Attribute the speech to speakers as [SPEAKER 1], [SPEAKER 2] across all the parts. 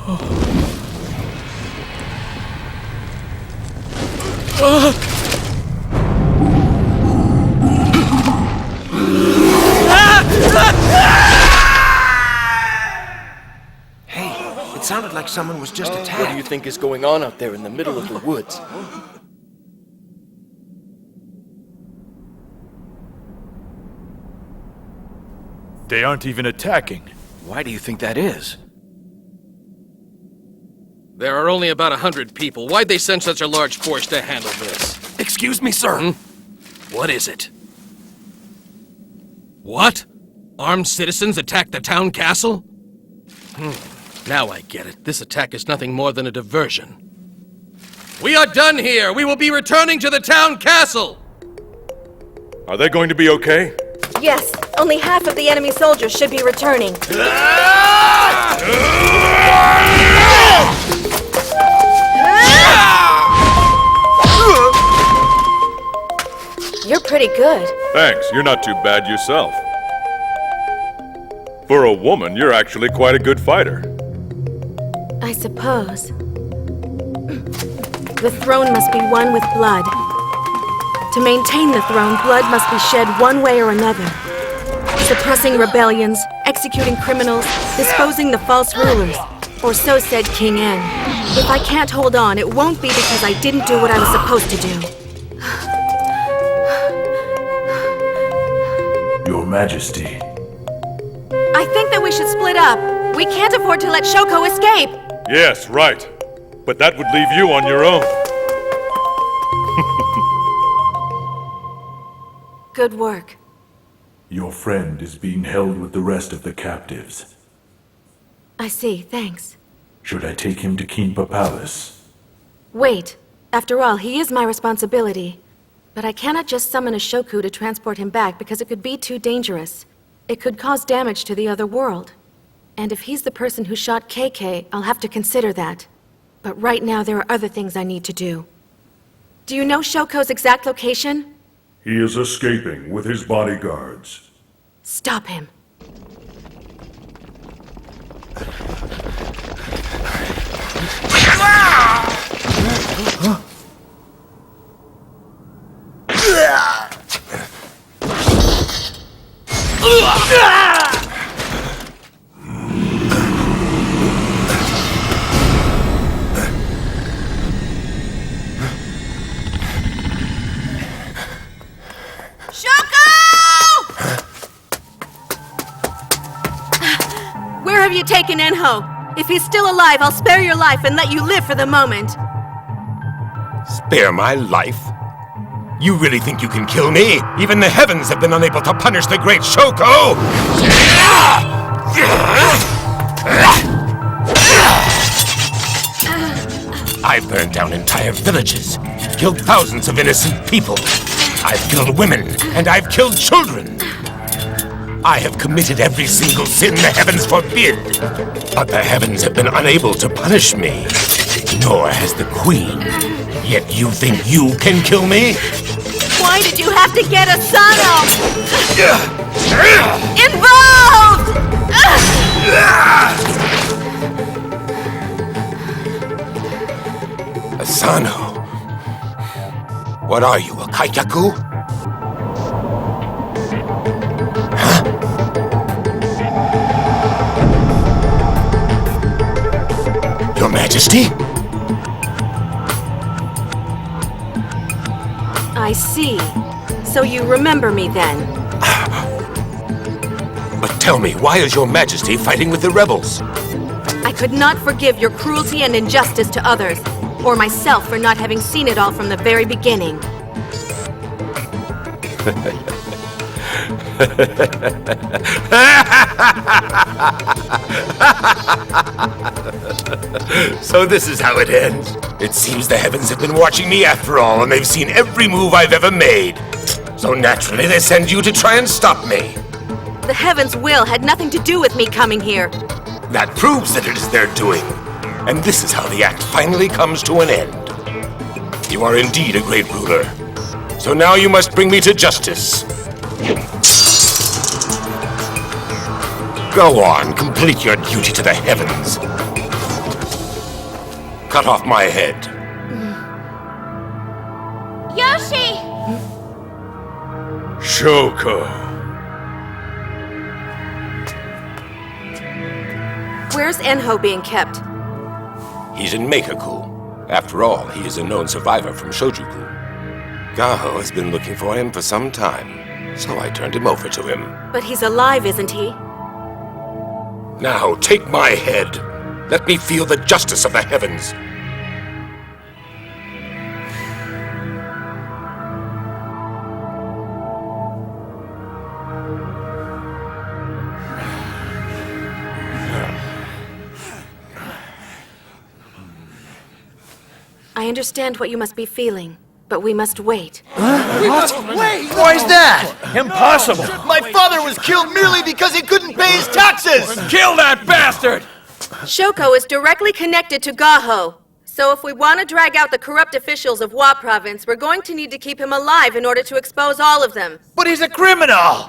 [SPEAKER 1] It sounded like someone was just attacked.
[SPEAKER 2] What do you think is going on out there in the middle of the woods?
[SPEAKER 3] They aren't even attacking.
[SPEAKER 1] Why do you think that is?
[SPEAKER 4] There are only about 100 people. Why'd they send such a large force to handle this?
[SPEAKER 1] Excuse me, sir. What is it?
[SPEAKER 4] What? Armed citizens attacked the town castle? Now I get it. This attack is nothing more than a diversion. We are done here! We will be returning to the town castle!
[SPEAKER 3] Are they going to be okay?
[SPEAKER 5] Yes, only half of the enemy soldiers should be returning. You're pretty good.
[SPEAKER 3] Thanks, you're not too bad yourself. For a woman, you're actually quite a good fighter.
[SPEAKER 5] I suppose. The throne must be won with blood. To maintain the throne, blood must be shed one way or another. Suppressing rebellions, executing criminals, disposing the false rulers. Or so said King En. If I can't hold on, it won't be because I didn't do what I was supposed to do.
[SPEAKER 6] Your Majesty.
[SPEAKER 5] I think that we should split up. We can't afford to let Shoko escape.
[SPEAKER 3] Yes, right. But that would leave you on your own.
[SPEAKER 5] Good work.
[SPEAKER 6] Your friend is being held with the rest of the captives.
[SPEAKER 5] I see, thanks.
[SPEAKER 6] Should I take him to Kinpa Palace?
[SPEAKER 5] Wait. After all, he is my responsibility. But I cannot just summon a Shoku to transport him back because it could be too dangerous. It could cause damage to the other world. And if he's the person who shot KK, I'll have to consider that. But right now there are other things I need to do. Do you know Shoko's exact location?
[SPEAKER 6] He is escaping with his bodyguards.
[SPEAKER 5] Stop him. Where have you taken Enho? If he's still alive, I'll spare your life and let you live for the moment.
[SPEAKER 7] Spare my life? You really think you can kill me? Even the heavens have been unable to punish the great Shoko! I've burned down entire villages, killed thousands of innocent people. I've killed women, and I've killed children. I have committed every single sin the heavens forbid. But the heavens have been unable to punish me. Nor has the queen. Yet you think you can kill me?
[SPEAKER 5] Why did you have to get Asano involved?
[SPEAKER 7] Asano? What are you, a kaikaku? Huh? Your Majesty?
[SPEAKER 5] I see. So you remember me then?
[SPEAKER 7] But tell me, why is your Majesty fighting with the rebels?
[SPEAKER 5] I could not forgive your cruelty and injustice to others, or myself for not having seen it all from the very beginning.
[SPEAKER 7] So this is how it ends. It seems the heavens have been watching me after all, and they've seen every move I've ever made. So naturally they send you to try and stop me.
[SPEAKER 5] The heavens' will had nothing to do with me coming here.
[SPEAKER 7] That proves that it is their doing. And this is how the act finally comes to an end. You are indeed a great ruler. So now you must bring me to justice. Go on, complete your duty to the heavens. cut off my head.
[SPEAKER 8] Yoshi!
[SPEAKER 3] Shoko.
[SPEAKER 5] Where's Enho being kept?
[SPEAKER 7] He's in Meikaku. After all, he is a known survivor from Shojuku. Gaho has been looking for him for some time, so I turned him over to him.
[SPEAKER 5] But he's alive, isn't he?
[SPEAKER 7] Now, take my head. Let me feel the justice of the heavens.
[SPEAKER 5] I understand what you must be feeling, but we must wait.
[SPEAKER 9] Wait! Why is that?
[SPEAKER 3] Impossible!
[SPEAKER 9] My father was killed merely because he couldn't pay his taxes!
[SPEAKER 4] Kill that bastard!
[SPEAKER 5] Shoko is directly connected to Gaho. So if we want to drag out the corrupt officials of Wa Province, we're going to need to keep him alive in order to expose all of them.
[SPEAKER 9] But he's a criminal!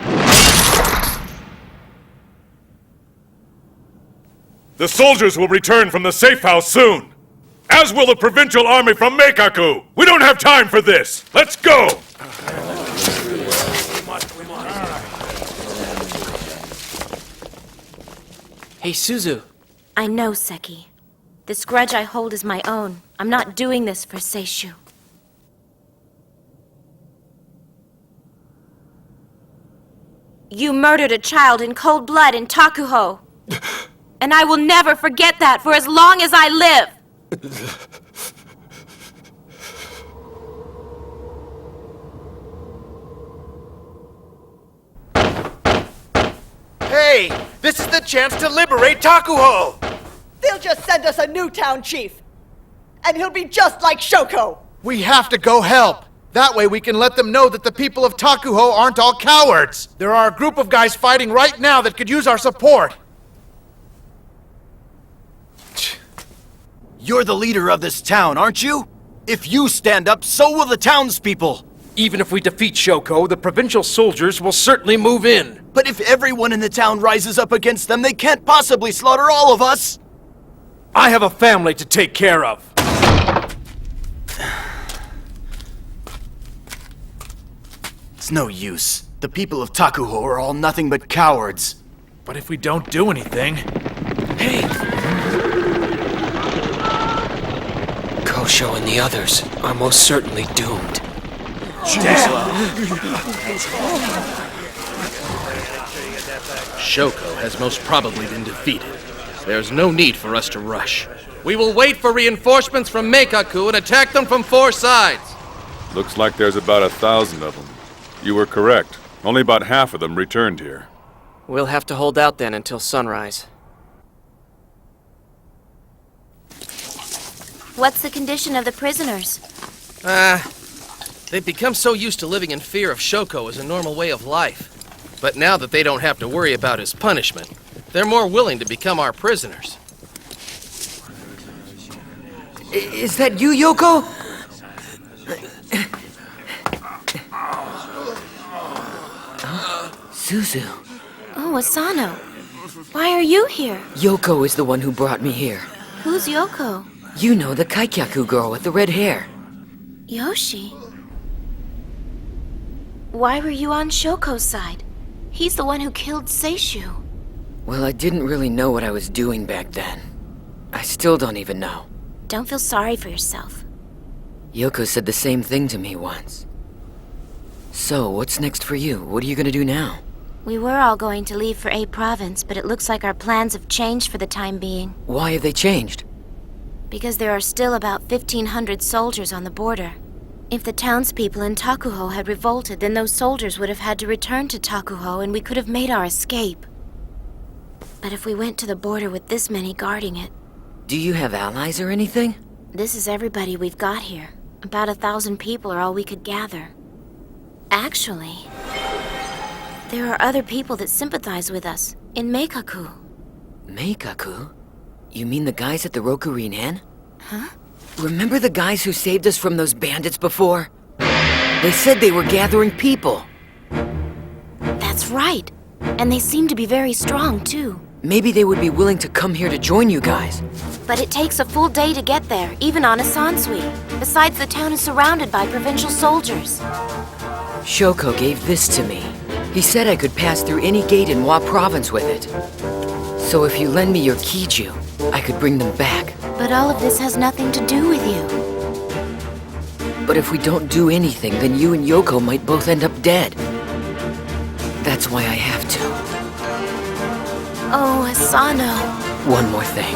[SPEAKER 3] The soldiers will return from the safe house soon! As will the provincial army from Meikaku! We don't have time for this! Let's go!
[SPEAKER 10] Hey, Suzu.
[SPEAKER 8] I know, Seki. This grudge I hold is my own. I'm not doing this for Seishu. You murdered a child in cold blood in Takuho. And I will never forget that for as long as I live.
[SPEAKER 9] Hey! This is the chance to liberate Takuho!
[SPEAKER 11] They'll just send us a new town chief. And he'll be just like Shoko.
[SPEAKER 9] We have to go help. That way we can let them know that the people of Takuho aren't all cowards. There are a group of guys fighting right now that could use our support. You're the leader of this town, aren't you? If you stand up, so will the townspeople.
[SPEAKER 10] Even if we defeat Shoko, the provincial soldiers will certainly move in.
[SPEAKER 9] But if everyone in the town rises up against them, they can't possibly slaughter all of us.
[SPEAKER 10] I have a family to take care of.
[SPEAKER 9] It's no use. The people of Takuho are all nothing but cowards.
[SPEAKER 6] But if we don't do anything...
[SPEAKER 10] Hey! Kosho and the others are most certainly doomed.
[SPEAKER 4] Shoko has most probably been defeated. There's no need for us to rush. We will wait for reinforcements from Meikaku and attack them from 4 sides.
[SPEAKER 3] Looks like there's about 1,000 of them. You were correct. Only about half of them returned here.
[SPEAKER 10] We'll have to hold out then until sunrise.
[SPEAKER 8] What's the condition of the prisoners?
[SPEAKER 4] They've become so used to living in fear of Shoko as a normal way of life. But now that they don't have to worry about his punishment, they're more willing to become our prisoners.
[SPEAKER 10] Is that you, Yoko? Suzu.
[SPEAKER 8] Oh, Asano. Why are you here?
[SPEAKER 10] Yoko is the one who brought me here.
[SPEAKER 8] Who's Yoko?
[SPEAKER 10] You know, the Kaikyaku girl with the red hair.
[SPEAKER 8] Yoshi. Why were you on Shoko's side? He's the one who killed Seishu.
[SPEAKER 10] Well, I didn't really know what I was doing back then. I still don't even know.
[SPEAKER 8] Don't feel sorry for yourself.
[SPEAKER 10] Yoko said the same thing to me once. So, what's next for you? What are you gonna do now?
[SPEAKER 8] We were all going to leave for A Province, but it looks like our plans have changed for the time being.
[SPEAKER 10] Why have they changed?
[SPEAKER 8] Because there are still about 1,500 soldiers on the border. If the townspeople in Takuho had revolted, then those soldiers would have had to return to Takuho and we could have made our escape. But if we went to the border with this many guarding it...
[SPEAKER 10] Do you have allies or anything?
[SPEAKER 8] This is everybody we've got here. About 1,000 people are all we could gather. Actually, there are other people that sympathize with us, in Meikaku.
[SPEAKER 10] Meikaku? You mean the guys at the Rokurin Inn?
[SPEAKER 8] Huh?
[SPEAKER 10] Remember the guys who saved us from those bandits before? They said they were gathering people.
[SPEAKER 8] That's right. And they seem to be very strong, too.
[SPEAKER 10] Maybe they would be willing to come here to join you guys.
[SPEAKER 8] But it takes a full day to get there, even on a sansui. Besides, the town is surrounded by provincial soldiers.
[SPEAKER 10] Shoko gave this to me. He said I could pass through any gate in Wa Province with it. So if you lend me your Kiju, I could bring them back.
[SPEAKER 8] But all of this has nothing to do with you.
[SPEAKER 10] But if we don't do anything, then you and Yoko might both end up dead. That's why I have to.
[SPEAKER 8] Oh, Asano.
[SPEAKER 10] One more thing.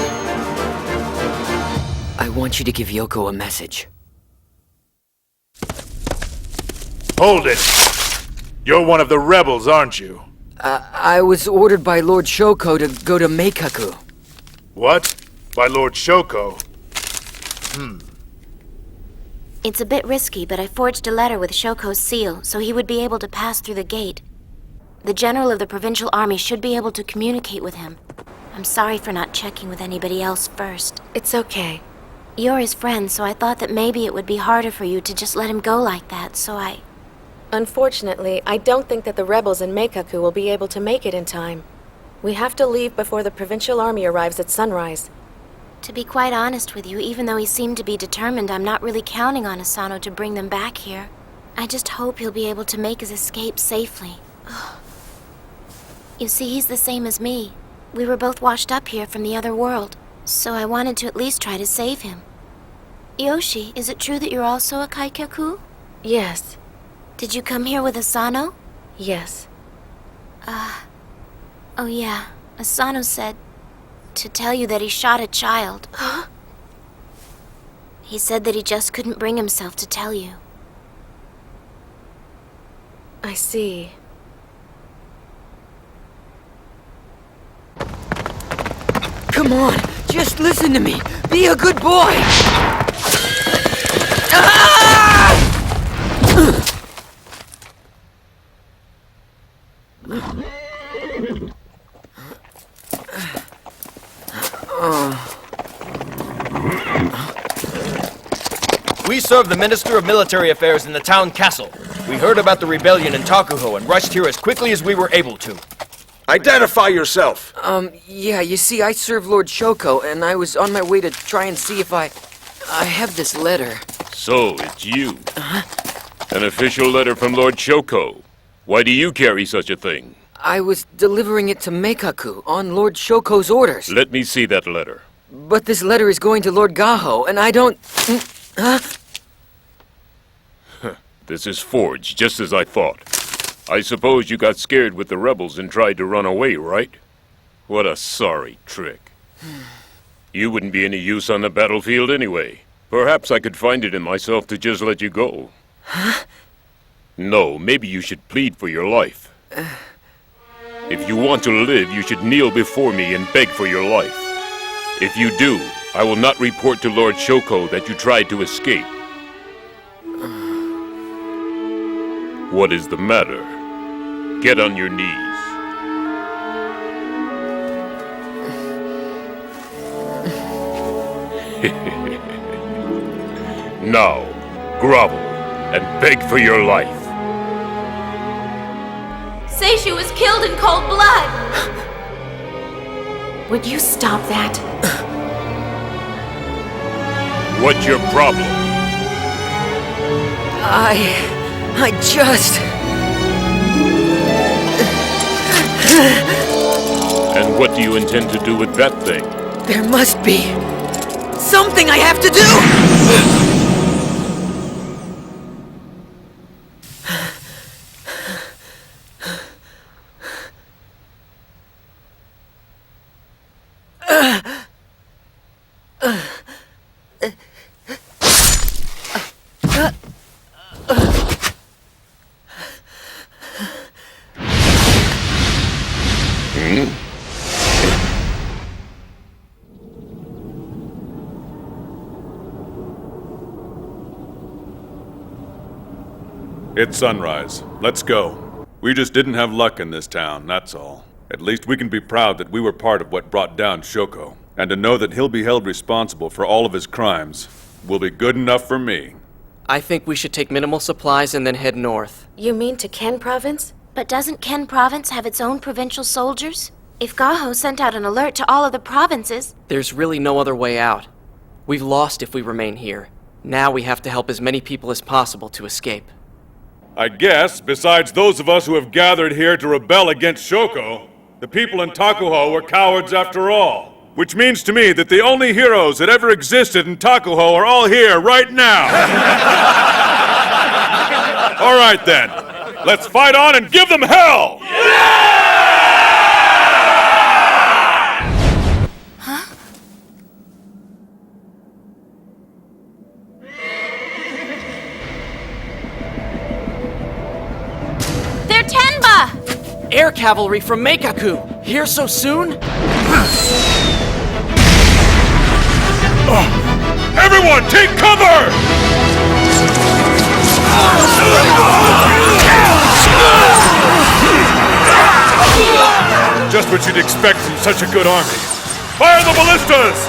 [SPEAKER 10] I want you to give Yoko a message.
[SPEAKER 6] Hold it! You're one of the rebels, aren't you?
[SPEAKER 10] I was ordered by Lord Shoko to go to Meikaku.
[SPEAKER 6] What? By Lord Shoko?
[SPEAKER 8] It's a bit risky, but I forged a letter with Shoko's seal, so he would be able to pass through the gate. The general of the provincial army should be able to communicate with him. I'm sorry for not checking with anybody else first.
[SPEAKER 5] It's okay.
[SPEAKER 8] You're his friend, so I thought that maybe it would be harder for you to just let him go like that, so I...
[SPEAKER 5] Unfortunately, I don't think that the rebels in Meikaku will be able to make it in time. We have to leave before the provincial army arrives at sunrise.
[SPEAKER 8] To be quite honest with you, even though he seemed to be determined, I'm not really counting on Asano to bring them back here. I just hope he'll be able to make his escape safely. You see, he's the same as me. We were both washed up here from the other world, so I wanted to at least try to save him. Yoshi, is it true that you're also a Kaikaku?
[SPEAKER 5] Yes.
[SPEAKER 8] Did you come here with Asano?
[SPEAKER 5] Yes.
[SPEAKER 8] Oh yeah, Asano said to tell you that he shot a child.
[SPEAKER 5] Huh?
[SPEAKER 8] He said that he just couldn't bring himself to tell you.
[SPEAKER 5] I see.
[SPEAKER 10] Come on, just listen to me. Be a good boy.
[SPEAKER 2] We serve the Minister of Military Affairs in the town castle. We heard about the rebellion in Takuho and rushed here as quickly as we were able to.
[SPEAKER 1] Identify yourself.
[SPEAKER 10] Yeah, you see, I serve Lord Shoko, and I was on my way to try and see if I have this letter.
[SPEAKER 3] So, it's you. An official letter from Lord Shoko. Why do you carry such a thing?
[SPEAKER 10] I was delivering it to Meikaku on Lord Shoko's orders.
[SPEAKER 3] Let me see that letter.
[SPEAKER 10] But this letter is going to Lord Gaho, and I don't... Huh?
[SPEAKER 3] This is forged, just as I thought. I suppose you got scared with the rebels and tried to run away, right? What a sorry trick. You wouldn't be any use on the battlefield anyway. Perhaps I could find it in myself to just let you go.
[SPEAKER 10] Huh?
[SPEAKER 3] No, maybe you should plead for your life. If you want to live, you should kneel before me and beg for your life. If you do, I will not report to Lord Shoko that you tried to escape. What is the matter? Get on your knees. Now, grovel and beg for your life.
[SPEAKER 8] Seishu was killed in cold blood!
[SPEAKER 5] Would you stop that?
[SPEAKER 3] What's your problem?
[SPEAKER 10] I just...
[SPEAKER 3] And what do you intend to do with that thing?
[SPEAKER 10] There must be something I have to do!
[SPEAKER 12] It's sunrise. Let's go. We just didn't have luck in this town, that's all. At least we can be proud that we were part of what brought down Shoko. And to know that he'll be held responsible for all of his crimes will be good enough for me.
[SPEAKER 13] I think we should take minimal supplies and then head north.
[SPEAKER 5] You mean to Ken Province?
[SPEAKER 8] But doesn't Ken Province have its own provincial soldiers? If Gaho sent out an alert to all of the provinces...
[SPEAKER 13] There's really no other way out. We've lost if we remain here. Now we have to help as many people as possible to escape.
[SPEAKER 12] I guess, besides those of us who have gathered here to rebel against Shoko, the people in Takuho were cowards after all. Which means to me that the only heroes that ever existed in Takuho are all here right now. All right then, let's fight on and give them hell!
[SPEAKER 8] Huh? They're Tenba!
[SPEAKER 13] Air cavalry from Meikaku! Here so soon?
[SPEAKER 12] Everyone, take cover! Just what you'd expect from such a good army. Fire the ballistas!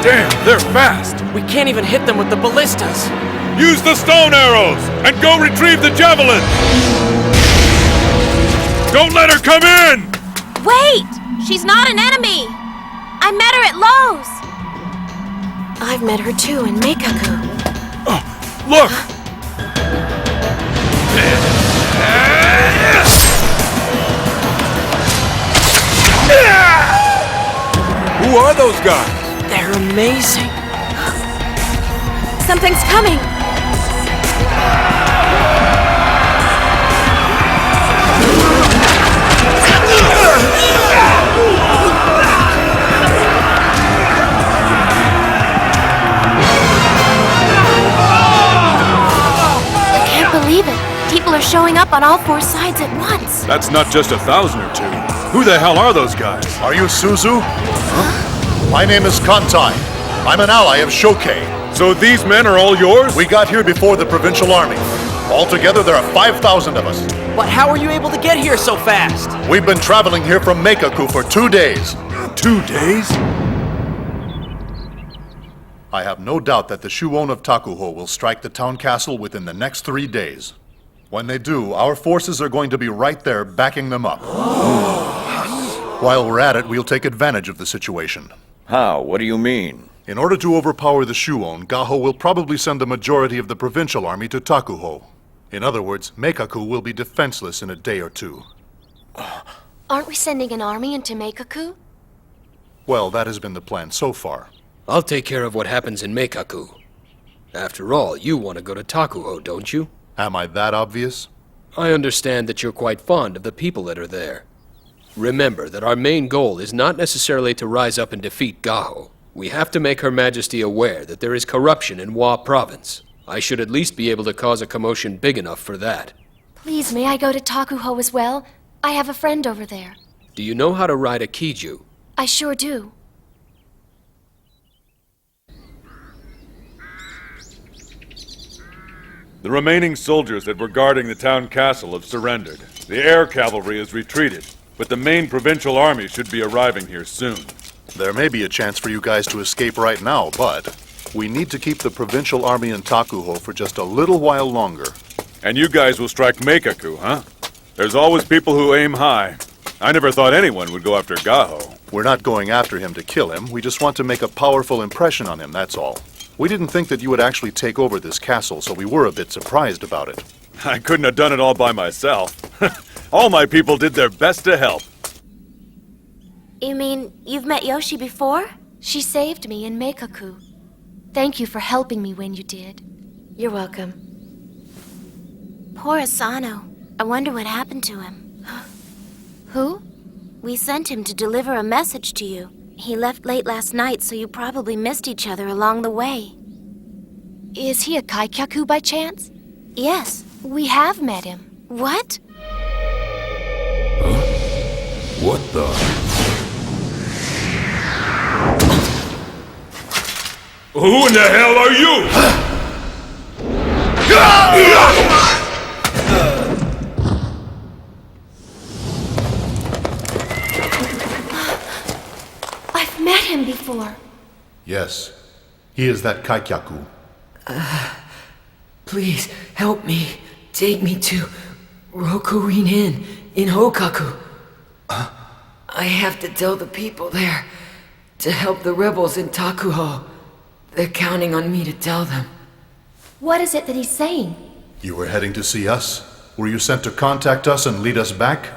[SPEAKER 12] Damn, they're fast!
[SPEAKER 13] We can't even hit them with the ballistas!
[SPEAKER 12] Use the stone arrows, and go retrieve the javelin! Don't let her come in!
[SPEAKER 8] Wait! She's not an enemy! I met her at Lowe's!
[SPEAKER 5] I've met her too in Meikaku.
[SPEAKER 12] Look! Who are those guys?
[SPEAKER 13] They're amazing!
[SPEAKER 5] Something's coming!
[SPEAKER 8] I can't believe it. People are showing up on all four sides at once.
[SPEAKER 12] That's not just 1,000 or 2. Who the hell are those guys?
[SPEAKER 9] Are you Suzu? Huh? My name is Kantai. I'm an ally of Shokei.
[SPEAKER 12] So these men are all yours?
[SPEAKER 9] We got here before the provincial army. Altogether, there are 5,000 of us.
[SPEAKER 13] But how are you able to get here so fast?
[SPEAKER 9] We've been traveling here from Meikaku for 2 days.
[SPEAKER 12] 2 days?
[SPEAKER 9] I have no doubt that the Shuon of Takuho will strike the town castle within the next 3 days. When they do, our forces are going to be right there backing them up. While we're at it, we'll take advantage of the situation.
[SPEAKER 14] How? What do you mean?
[SPEAKER 9] In order to overpower the Shuon, Gaho will probably send the majority of the provincial army to Takuho. In other words, Meikaku will be defenseless in a day or 2.
[SPEAKER 8] Aren't we sending an army into Meikaku?
[SPEAKER 9] Well, that has been the plan so far.
[SPEAKER 4] I'll take care of what happens in Meikaku. After all, you want to go to Takuho, don't you?
[SPEAKER 9] Am I that obvious?
[SPEAKER 4] I understand that you're quite fond of the people that are there. Remember that our main goal is not necessarily to rise up and defeat Gaho. We have to make Her Majesty aware that there is corruption in Wa Province. I should at least be able to cause a commotion big enough for that.
[SPEAKER 8] Please, may I go to Takuho as well? I have a friend over there.
[SPEAKER 4] Do you know how to ride a Kiju?
[SPEAKER 8] I sure do.
[SPEAKER 12] The remaining soldiers that were guarding the town castle have surrendered. The air cavalry has retreated, but the main provincial army should be arriving here soon.
[SPEAKER 9] There may be a chance for you guys to escape right now, but we need to keep the provincial army in Takuho for just a little while longer.
[SPEAKER 12] And you guys will strike Meikaku, huh? There's always people who aim high. I never thought anyone would go after Gaho.
[SPEAKER 9] We're not going after him to kill him. We just want to make a powerful impression on him, that's all. We didn't think that you would actually take over this castle, so we were a bit surprised about it.
[SPEAKER 12] I couldn't have done it all by myself. All my people did their best to help.
[SPEAKER 8] You mean you've met Yoshi before? She saved me in Meikaku. Thank you for helping me when you did.
[SPEAKER 5] You're welcome.
[SPEAKER 8] Poor Asano. I wonder what happened to him. Who? We sent him to deliver a message to you. He left late last night, so you probably missed each other along the way.
[SPEAKER 15] Is he a Kaikyaku by chance?
[SPEAKER 8] Yes.
[SPEAKER 15] We have met him.
[SPEAKER 8] What?
[SPEAKER 14] Huh? What the?
[SPEAKER 12] Who in the hell are you?
[SPEAKER 15] I've met him before.
[SPEAKER 9] Yes. He is that Kaikyaku.
[SPEAKER 10] Please, help me. Take me to Rokurin Inn in Hokaku. I have to tell the people there to help the rebels in Takuho. They're counting on me to tell them.
[SPEAKER 15] What is it that he's saying?
[SPEAKER 9] You were heading to see us? Were you sent to contact us and lead us back?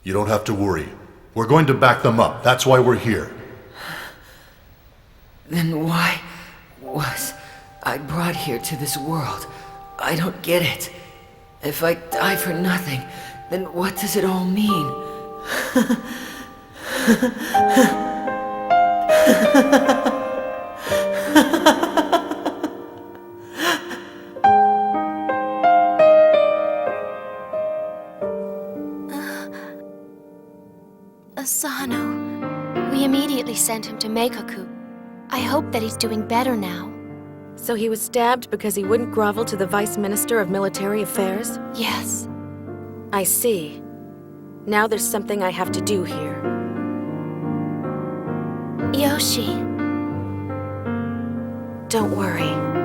[SPEAKER 9] You don't have to worry. We're going to back them up. That's why we're here.
[SPEAKER 10] Then why was I brought here to this world? I don't get it. If I die for nothing, then what does it all mean?
[SPEAKER 15] Asano. We immediately sent him to Meikoku. I hope that he's doing better now.
[SPEAKER 5] So he was stabbed because he wouldn't grovel to the Vice Minister of Military Affairs?
[SPEAKER 15] Yes.
[SPEAKER 5] I see. Now there's something I have to do here.
[SPEAKER 15] Yoshi.
[SPEAKER 5] Don't worry.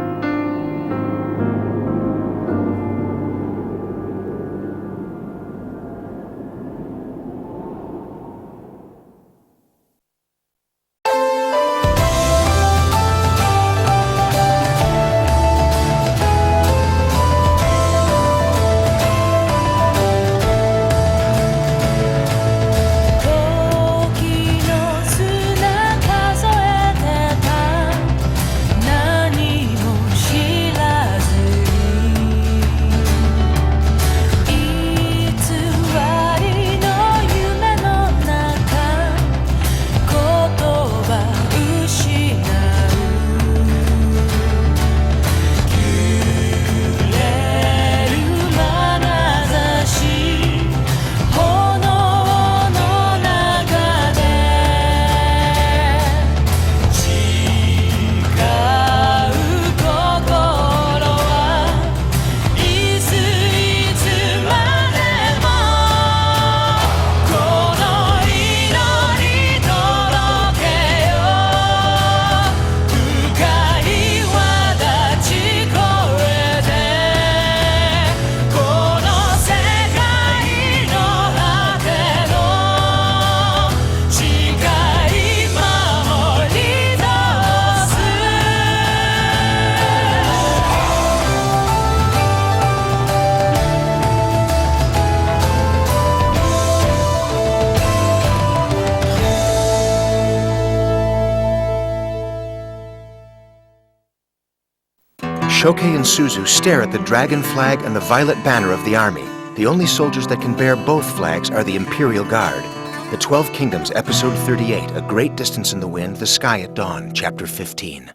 [SPEAKER 1] Shoke and Suzu stare at the dragon flag and the violet banner of the army. The only soldiers that can bear both flags are the Imperial Guard. The 12 Kingdoms, Episode 38, A Great Distance in the Wind, The Sky at Dawn, Chapter 15.